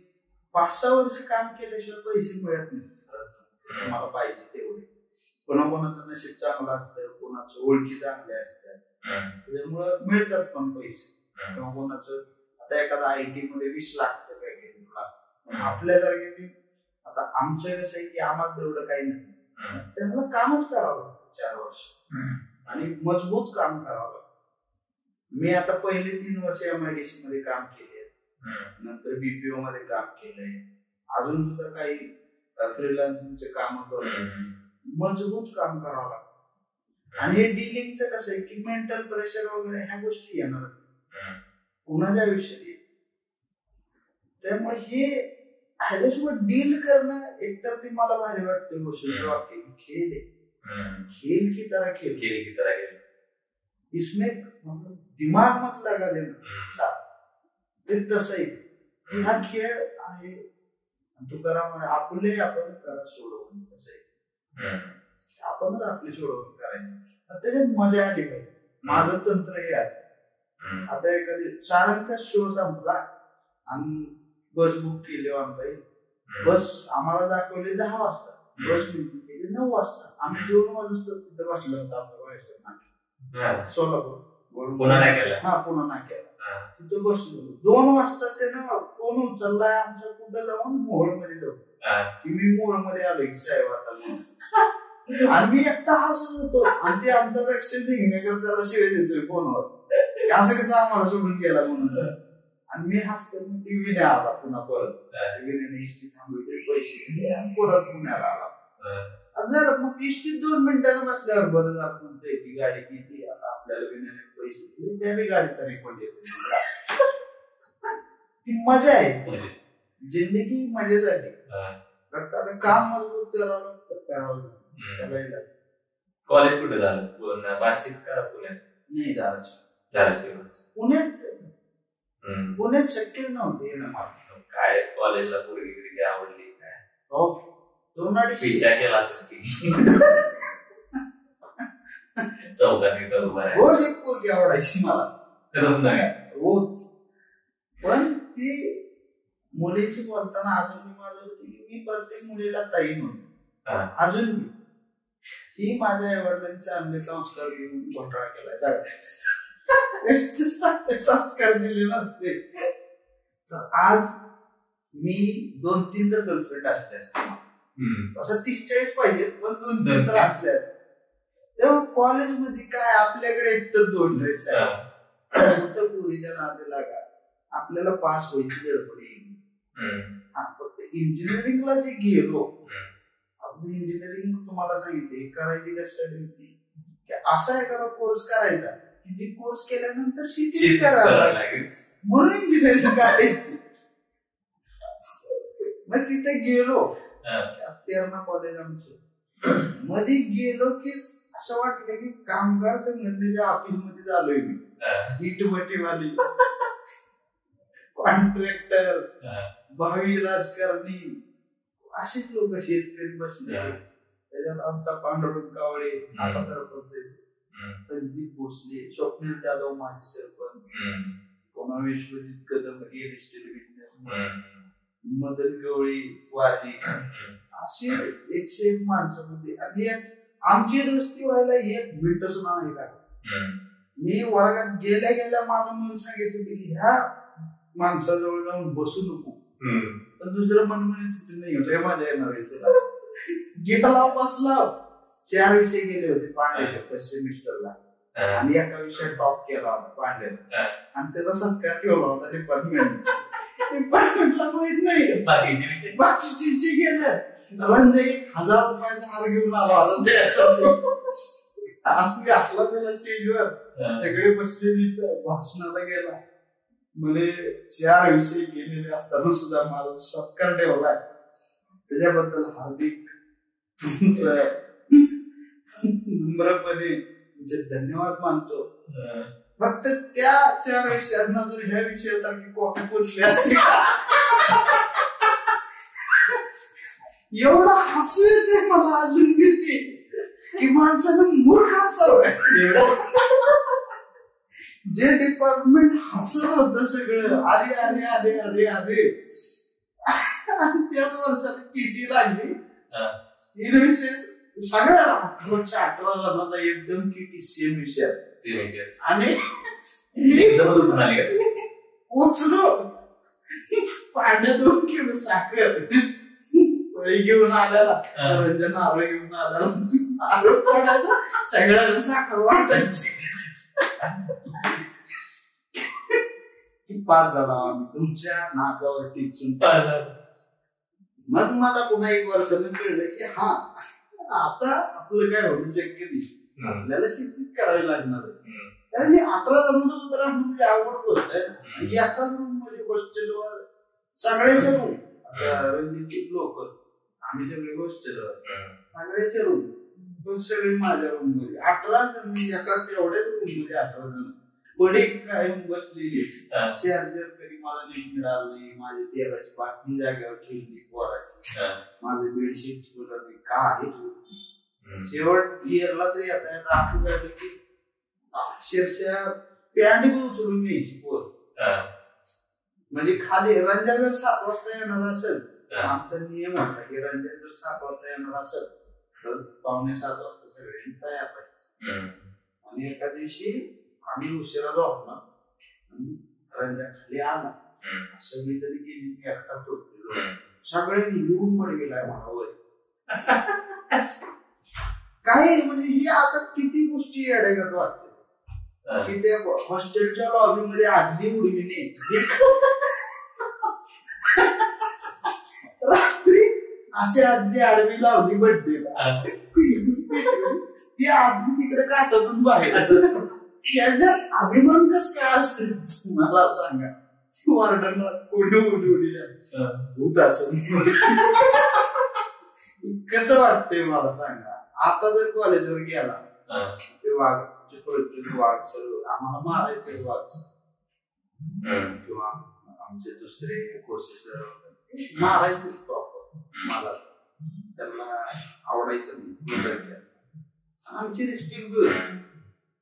5-6 वर्ष काम केल्याशिवाय पैसे मिळत नाही मला पाहिजे तेवढे कोणाकोणाचं नशीब चांगलं असतं कोणाचं ओळखी चांगल्या असतात त्याच्यामुळं मिळतात पण पैसे किंवा कोणाचं आता एखादा IT मध्ये 20 लाख पॅकेज आपल्यासारखे आता आमचं कसं आहे की आम्हाला तेवढं काही नाही त्यांना कामच करावं लागतं 4 वर्ष आणि मजबूत काम करावं लागतं मी आता पहिले 3 वर्ष MIDC मध्ये काम केले नंतर BPO मध्ये काम केलंय अजून सुद्धा काही फ्रीलान्सिंगचे काम करतो मजबूत काम करावं लागतं आणि हे डीलिंगचं कसं आहे की मेंटल प्रेशर वगैरे ह्या गोष्टी येणार कुणाच्या आयुष्यात त्यामुळे हे ह्याच्यासोबत डील करणं एकतर ते मला भारी वाटतं गोष्ट खेळ खेल की तरह खेल इसमें दिमाग मत लगा देना ते तसं आहे हा खेळ आहे तू करा आपले आपण करा सोडवून कसं आहे आपणच आपली सोडवून करायची त्याच्यात मजा आली पाहिजे. माझं तंत्र हे असतं. आता एखादी सारंगचा शो संपला आणि बस बुक केली ऑनलाईन. बस आम्हाला दाखवली 10 वाजता, बस बुक केली 9 वाजता. आम्ही 2 वाजता तिथं बसलो होतो आपल्या सोलापूर पुन्हा नाही केला. हा पुन्हा नाही केला. तिथं बसलो 2 वाजता त्यानं फोन उचललाय आमच्या, कुठं जाऊन मोहोळ मध्ये जाऊ की मी मोहोळ मध्ये आलो की साहेब आता म्हणून. आणि मी एकटा हसत होतो आणि ते आमचा रक्षण निघण्याकर त्याला शिवाय देतोय फोनवर, असं कसं आम्हाला सोडून गेला म्हणून. आणि मी हसतो ती विनय आला पुन्हा परत, विनयने इष्टी थांबवले पैसे दिले आणि परत पुण्याला आला. जर मग इष्टीत 2 मिनिटांनी बसल्यावर बरं आपण ती गाडी किती आता आपल्याला विनयने पैसे दिले त्यावेळी गाडीचा रिफंड येतो. ती मजा आहे, जिंदगी मजेसाठी. फक्त आता काम मजबूत करावं लागतं. कॉलेज कुठे झालं? वार्षिक का पुण्यात? नाही धाराशिव. पुण्यात शक्य नव्हते ना मला. काय कॉलेजला पोरगी आवडली काय? हो पिच्छा केला चौकात रोज एक पोरगी आवडायची मला रोज. पण ती मुलीची बोलताना अजून माझं होती की मी प्रत्येक मुलीला ताई म्हणतो अजून. ही माझ्या आईवडिलांचे चांगले संस्कार घेऊन घोटाळा केला, संस्कार दिले नसते तर आज मी 2-3 तर गर्लफ्रेंड असले असते. असं 30-40 पाहिजेत पण 2-3 तर असले असते. तेव्हा कॉलेजमध्ये काय आपल्याकडे एक तर 2 ड्रेस आहे, मोठं पोरीच्या नादेला का आपल्याला पास व्हायची गडबड येईल. फक्त इंजिनिअरिंगला जे गेलो, इंजिनिअरिंग तुम्हाला सांगितले करायची कशासाठी की असा एखादा कोर्स करायचा की जी कोर्स केल्यानंतर शेतीच करायला लागेल म्हणून इंजिनिअरिंग करायची. मग तिथे गेलो, तेरणा कॉलेज आमचं मध्ये गेलो की असं वाटलं की कामगार संघटनेच्या ऑफिस मध्ये झालोय मी. इटभटीवाली, कॉन्ट्रॅक्टर, भावी राजकारणी असेच लोक, शेतकरी बसले. त्याच्यात आमचा पांडुरंग कावळे आता सरपंच, रणजित भोसले, स्वप्नील जाधव माजी सरपंच, पुन्हा Vishwajit Kadam real estate business, Madan Gawali वादी, असे 101 माणसं होती. आणि आमची दोस्ती व्हायला 1 मिनिट सुद्धा नाही लागला. मी वर्गात गेल्या गेल्या माझं मन सांगित होते की ह्या माणसाजवळ जाऊन बसू नको, तर दुसरं मन म्हणून नाही होतं माझ्या येणार. गेटला बसला, 4 विषय गेले होते पांड्याच्या फर्स्ट सेमिस्टरला आणि एका विषयात टॉप केला होता पांड्याला आणि त्याचा सत्कार ठेवला होता डिपार्टमेंटला माहित नाही. बाकीचे विषय गेले. रंजय 1000 रुपयाचा हार घेऊन आला होता. आम्ही असला त्याला स्टेजवर सगळे बसलेली भाषणाला गेला म्हणजे 4 विषय गेलेले असताना सुद्धा माझा सत्कार ठेवलाय. त्याच्याबद्दल हार्दिक नम्रपणे म्हणजे धन्यवाद मानतो. फक्त त्या 4 विषयांना जर ह्या विषयासारखी कॉपी पोचली असते एवढा हसू येते मला अजून भीती की माणसानं मूर्ख हसावं. जे डिपार्टमेंट हसत होतं सगळं अरे अरे अरे अरे अरे आणि त्याच वर्षाला टीटी लागली. 3 विषय सगळ्या 18 जणांना एकदम किती सेम विषय आणि पोचलो. पांड्या 2 किलो साखर पळी घेऊन आल्याला, रंजन आरो घेऊन आल्याला, आरो पडायला सगळ्याला साखर वाटायची. 5 झाला आम्ही तुमच्या नाकावर टिचून. मग मला पुन्हा 1 वर्षाने कळलं की हा आता आपलं काय होतं शक्य नाही, आपल्याला शेतीच करावी लागणार आहे. कारण हे 18 जणांचं उदाहरण म्हणजे अवघड गोष्ट आहे. एकाच रूम मध्ये हॉस्टेलवर सगळ्याचे रूम, रणजित लोक आम्ही सगळे हॉस्टेलवर सगळ्याचे रूम, सगळे माझ्या रूम मध्ये 18 जण, एकाच एवढ्याच रूम मध्ये 18 जण. पडे काय बसलेली, चार्जर तरी मला नीट मिळाली, माझी तेलाची बाटली जागेवर ठेवली पोराची, माझं बेडशीट काय शेवट इयरला तरी आता असं झालं की अक्षरशः पॅन्ट उचलून न्यायची पोर. म्हणजे खाली रंजन जर 7 वाजता येणार असेल, आमचा नियम होता की रंजन जर 7 वाजता येणार असेल तर 6:45 वाजता सगळे तयार व्हायचं. आणि एका दिवशी आम्ही उशिरा झोपला, रंजन खाली आला, सगळी तरी गेली, मी एकटाच झोपलेलो. सगळ्यांनी येऊन मडविलाय मला वर. काय म्हणजे ही आता किती गोष्टी येड्यागत वाटते की त्या हॉस्टेलच्या लॉबी मध्ये आधी उडविणे, रात्री अशी आदली आडवी लावली बड्डेला, ती आदमी तिकडे काचातून बाहेर. त्याच्यात अभिमान कस काय असते मला सांगा. वार्डनला कोणी उडी भूत असं कसं वाटतंय मला सांगा. आता जर कॉलेजवर गेला ते वाघ सर्व आम्हाला मारायचे वाघ किंवा आमचे दुसरे कोर्सेस मारायचे प्रॉपर. मला त्यांना आवडायचं नाही. आमची रिस्पेक्ट बी होती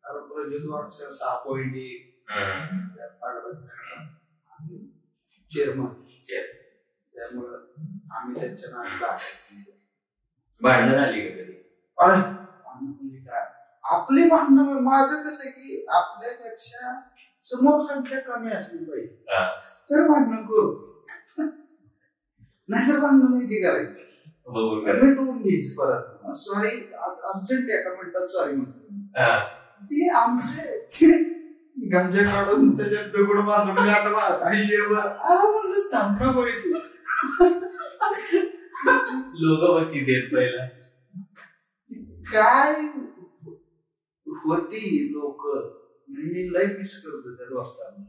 कारण प्रज्वल वाघ सर 6.1 चेअरमन, त्यामुळं आम्ही त्यांच्या नावाला भांडणं झाली कधी? आपली भांडणं, माझं कसं की आपल्यापेक्षा समोर संख्या कमी असली पाहिजे तर भांडणं करू, नाहीतर भांडणं नाही ती करायची. भेटवून घ्यायची परत. सॉरी अर्जंट एका मिनिटात सॉरी म्हणतो. ती आमचे गंजा काढून त्याच्यात दगड बांधून म्हणलं थांबणं बघितलं. लोक बघी देत पहिला काय होती लोक. मी लय मिस करतो त्या दोस्तांना.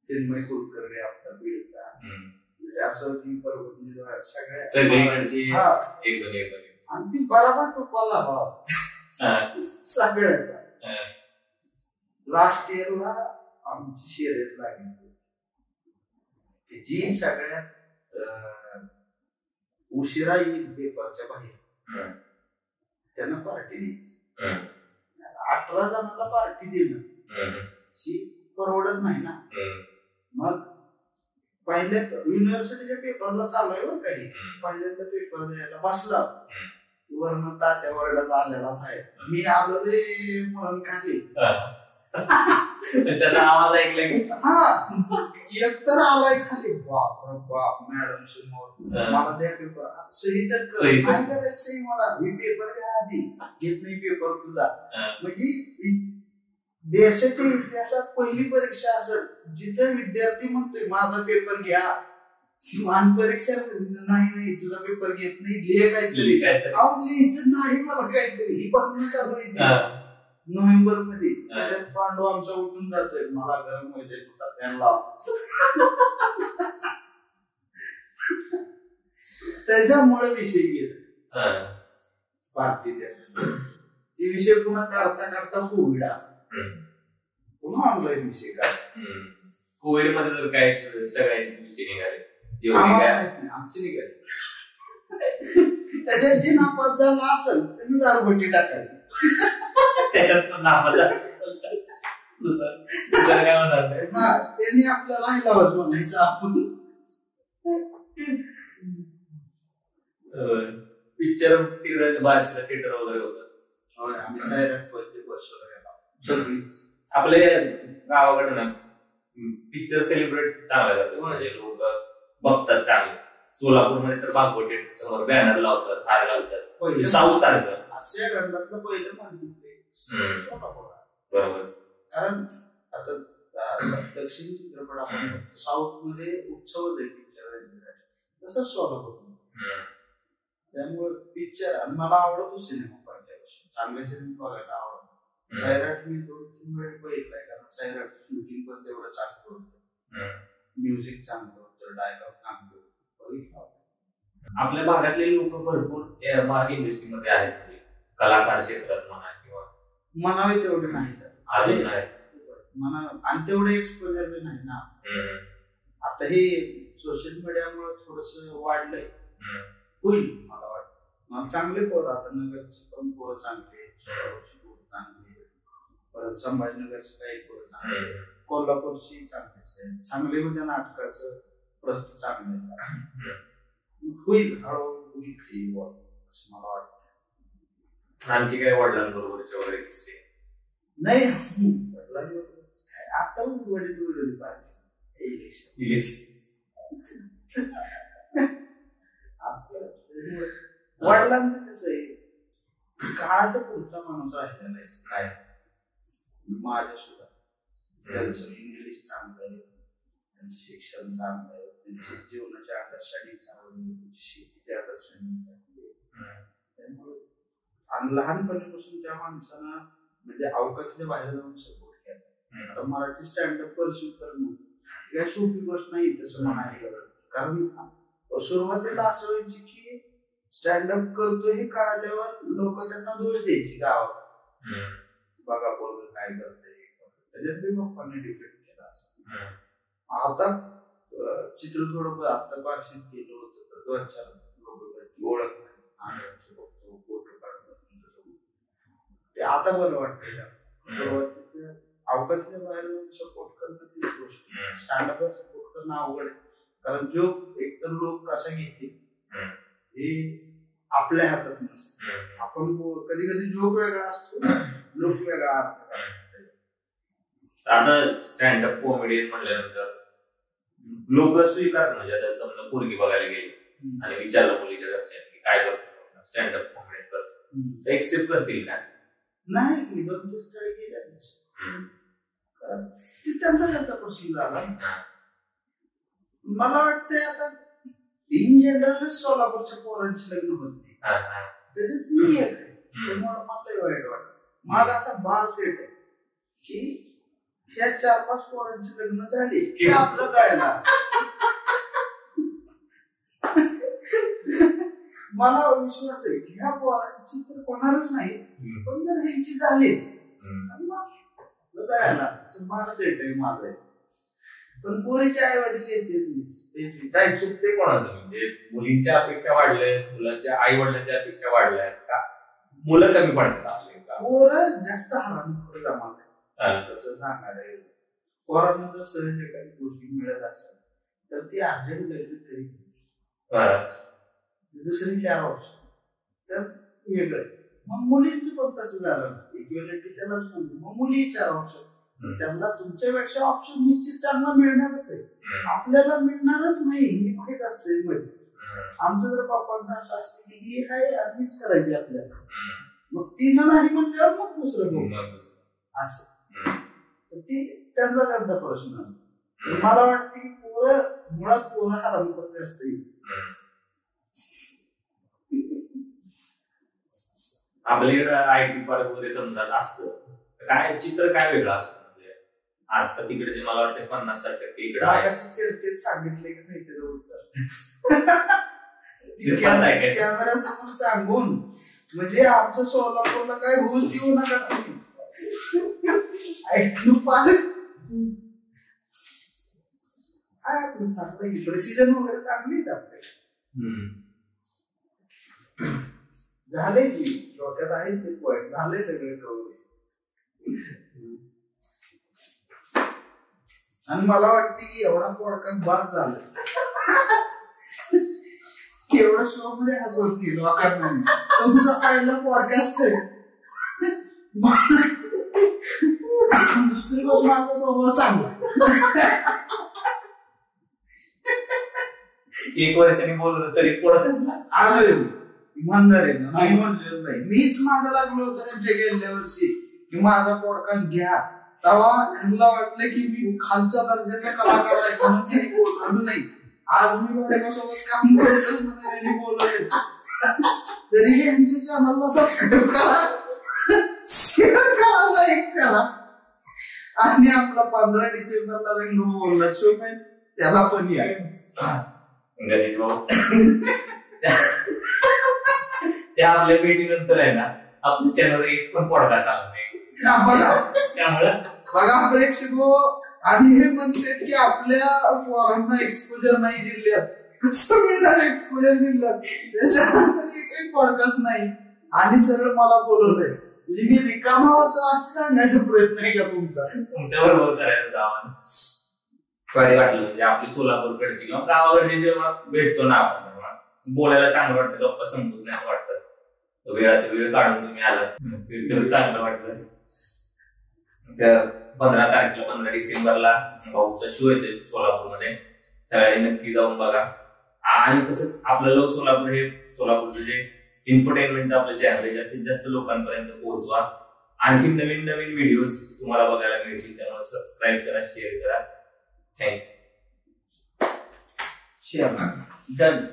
चिन्मय कुलकर्णी आमचा बीडचा, म्हणजे असं ती बरोबर सगळ्यांची आणि ती बराबर टोपा झाला सगळ्याचा. लास्ट इयरला आमची शर्यत लागली जी सगळ्यात उशिरा येईल पेपरच्या बाहेर त्यांना पार्टी द्यायची. 18 जणांना पार्टी देणं ही परवडत नाही ना. मग पहिल्या युनिव्हर्सिटीच्या पेपरला चालू आहे बरं काही. पहिल्यांदा पेपर द्यायला बसला, वर्ण तात्या वर्गात आलेलाच आहे. मी आलो रे म्हणून खाली, त्याचा आवाज ऐकला की एकतर आलाय खाली, बाप बाप मॅडम समोर मला द्या पेपर, सही तर काय करायचं सही मला, मी पेपर घ्या आधी, घेत नाही पेपर तुझा. म्हणजे देशाच्या इतिहासात पहिली परीक्षा असेल जिथे विद्यार्थी म्हणतोय माझा पेपर घ्या, आणि परीक्षा नाही तुझा पेपर घेत नाही, लिहे काहीतरी. लिहायचं नाही मला काहीतरी, ही भावना चालू आहे नोव्हेंबर मध्ये. त्याच्यात पांडव आमचा उठून जातोय, मला गरम होईल फॅन लाव. त्याच्यामुळे विषय गेला भारतीय ते विषय पुन्हा काढता काढता कोविड पुन्हा ऑनलाईन विषय काढ. कोविड मध्ये जर काय सगळ्यांचे विषय निघाले आमचे निघाले. त्याच्यात जे नापास झाला असेल त्यांनी दारूबट्टी टाकायची, त्याच्यात पण नापास झाला काय होणार नाही. त्यांनी आपला राहिलाच म्हणायचं. आपण पिक्चर बारशीला थिएटर वगैरे होतं. आम्ही सायराट सगळीच आपल्या गावाकडे ना पिक्चर सेलिब्रेट चांगला जातो, म्हणजे लोक बघतात चांगलं. सोलापूरमध्ये तर बागवट थिएटर समोर बॅनर लावतात, हार घालतात. साऊथ सारखं आशिया खंडातलं पहिलं मानलं बरोबर. कारण आता दक्षिण चित्रपटामध्ये साऊथ मध्ये उत्सव पिक्चर तसंच सोलापूर. त्यामुळे पिक्चर मला आवडतो सिनेमा पहिल्यापासून, चांगले सिनेमा बघायला आवडतो. सैराट मी 2-3 वेळा बघितलाय, कारण सैराट शूटिंग पण तेवढं चांगलं होतं, म्युझिक चांगलं होतं, डायलॉग चांगलं होतं. आपल्या भागातले लोक भरपूर भाग इंडस्ट्रीमध्ये आहेत, कलाकार क्षेत्रात म्हणा किंवा म्हणावे तेवढे नाही अजून नाही म्हणा, आणि तेवढे एक्सपोजर बी नाही ना. आता हे सोशल मीडियामुळे थोडस वाढलंय, होईल मला वाटतं. चांगले पोरं, आता नगरची पण पोरं चांगली, सोलापूरची पोरं चांगली, परत संभाजीनगरची काही पोरं चांगली, कोल्हापूरची चांगली, सांगली म्हणजे नाटकाचं प्रस्त चांगलं होईल, हळूहळू होईल ती असं मला वाटतं. आणखी काय वडिलांबरोबरचे वगैरे किस्से? नाही, वडिलांबरोबर आता वडील विरोधी पार्टी इलेक्शन वडिलांचं कसं आहे, काळाचा पुढचा माणूस राहिलेला आहे काय माझ्या सुद्धा. त्यांचं इंग्लिश चांगलं आहे, त्यांचं शिक्षण चांगलं आहे, त्यांची जीवनाची अंडरस्टँडिंग चांगली, त्यांची शेतीची अंडरस्टँडिंग चांगली आहे. त्यामुळे आणि लहानपणीपासून त्या माणसानं म्हणजे अवकाशाच्या बाहेर जाऊन सपोर्ट केला. आता मराठी स्टँडअप परस्यू करणं काय सोपी गोष्ट नाही तसं म्हणायला गेलं, कारण सुरुवातीला असं व्हायची की स्टँडअप करतो हे कळाल्यावर लोक त्यांना दोष द्यायची गावात, बघा पोरग काय करतंय, त्याच्यात मी पप्पांनी डिफेक्ट केला असं. आता चित्र थोडं आता पारशीत केलं होतं तर 2-4 लोक ओळख बघतो, फोटो काढतो, ते आता बरं वाटतं. सुरुवातीला अवकाशाच्या बाहेर सपोर्ट करणं ती गोष्ट, स्टँडअपला सपोर्ट करणं अवघड आहे, कारण जोक एकतर लोक कसा घेतील हे आपल्या हातात नसतं. आपण कधी कधी जोक वेगळा असतो, लोक वेगळा अर्थ काढतात. आता स्टँडअप कॉमेडियन म्हणल्यानंतर लोक स्वीकारतात, म्हणजे आता समजा पोरगी बघायला गेली आणि विचारलं मुलीच्या घरच्यांनी काय करतो स्टँडअप कॉमेडियन करतो, एक्सेप्ट करतील का? नाही, मी 2-3 स्थळी गेल्या त्यांचा प्रश्न झाला. मला वाटतंय आता इन जनरल सोलापूरच्या पोरांची लग्न होत नाही, त्याच्यात मी एक आहे, त्यामुळे मला वाईट वाटत. माझा असा बार सेट आहे की ह्या 4-5 पोरांची लग्न झाली की आपलं कळायला मला विश्वास आहे की ह्या पोरांची तर होणारच नाही, पण जर ह्यांची झालीच कळायला बार सेट आहे माझं. पण पोरीच्या आई वडील येते चुकते कोणाचं, म्हणजे मुलींच्या अपेक्षा वाढल्या, मुलांच्या आई वडिलांच्या अपेक्षा वाढल्या का, मुलं कमी पडतात आपले, पोरं जास्त हराम तसं सांगणार आहे. पोरांना जर सहज काही गोष्टी मिळत असेल तर ती अर्जंट गरजेत तरी दुसरी 4 ऑप्शन तर वेगळं. मग मुलींचं पण तसं झालं, इक्वेलिटी त्यालाच म्हणतो, मग मुली 4 ऑप्शन, त्यांना तुमच्यापेक्षा ऑप्शन निश्चित चांगला मिळणारच आहे, आपल्याला मिळणारच नाही हे माहीत असते. आमचं जर पप्पांना असं असतं की ही आहे आधीच करायची आपल्याला, मग तिनं नाही म्हणल्यावर मग दुसरं असं, ती त्यांचा प्रश्न असतो. मला वाटतं की मुळात पोरं हराम करते असते. आपल्याकडे IT पार्क वगैरे समजा असतं, काय चित्र काय वेगळं असतं, म्हणजे आता तिकडे जे मला वाटतं 50-60% इकडे चर्चेत सांगितले की नाही त्याचं उत्तर कॅमेऱ्यासमोर सांगून, म्हणजे आमचं सोलापूरला काय होऊन देऊ नका तुम्ही. प्रेसिजन वगैरे चांगली आपल्याला झाले की डोक्यात आहे ते पॉइंट झाले सगळे करून. आणि मला वाटते की एवढा पॉडकास्ट बास झाला, एवढ्या शो मध्ये हसवत नाही लोकांना. तुमचा पहिला पॉडकास्ट आहे, दुसरी गोष्ट माझा स्वभाव चांगला. 1 वर्षांनी बोलवलं तरी पॉडकास्टला आलोय इमानदार आहे ना, नाही म्हणलेलं नाही. मीच मागं लागलो होतो त्यांच्या गेल्या वर्षी की माझा पॉडकास्ट घ्या, तेव्हा त्यांना वाटलं की मी खालच्या दर्जाचा कलाकार आहे म्हणून ते बोललो नाही. आज मी माझ्यासोबत काम करतो म्हणून बोलवले, तरी यांच्या चॅनलला सबस्क्राईब करा, शेअर करा, लाईक करा. आणि आपला 15 डिसेंबरला रंग बोलला शो आहे त्याला पण या. त्या आपल्या भेटीनंतर आहे ना आपल्या चॅनलवर एक पण पॉडकास्ट आला नाही. त्यामुळे बघा प्रेक्षक आणि हे म्हणतात की आपल्या पोरांना एक्सपोजर नाही जिल्ह्यात, कसं मिळणार एक्सपोजर दिलं त्याच्यानंतर काही पॉडकास्ट नाही आणि सरळ मला बोलवलंय म्हणजे मी रिकामा होतो असं सांगायचा प्रयत्न आहे का तुमच्या बरोबर करायचं गावानं काय वाटलं म्हणजे आपली सोलापूरकडची किंवा गावाकडची जेव्हा भेटतो ना आपण बोलायला चांगलं वाटतं गप्पा समजून नाही वाटतं वेळात वेळ काढून तुम्ही आलात चांगलं वाटलं. त्या 15 डिसेंबरला भाऊचा शो येतोय सोलापूरमध्ये सगळ्यांनी नक्की जाऊन बघा. आणि तसंच आपलं लव सोलापूर हे सोलापूरचं जे इन्फोटेनमेंटचं आपलं चॅनल आहे जास्तीत जास्त लोकांपर्यंत पोहोचवा. आणखी नवीन नवीन व्हिडिओज तुम्हाला बघायला मिळतील त्यामुळे सबस्क्राईब करा शेअर करा. थँक्यू. Share done.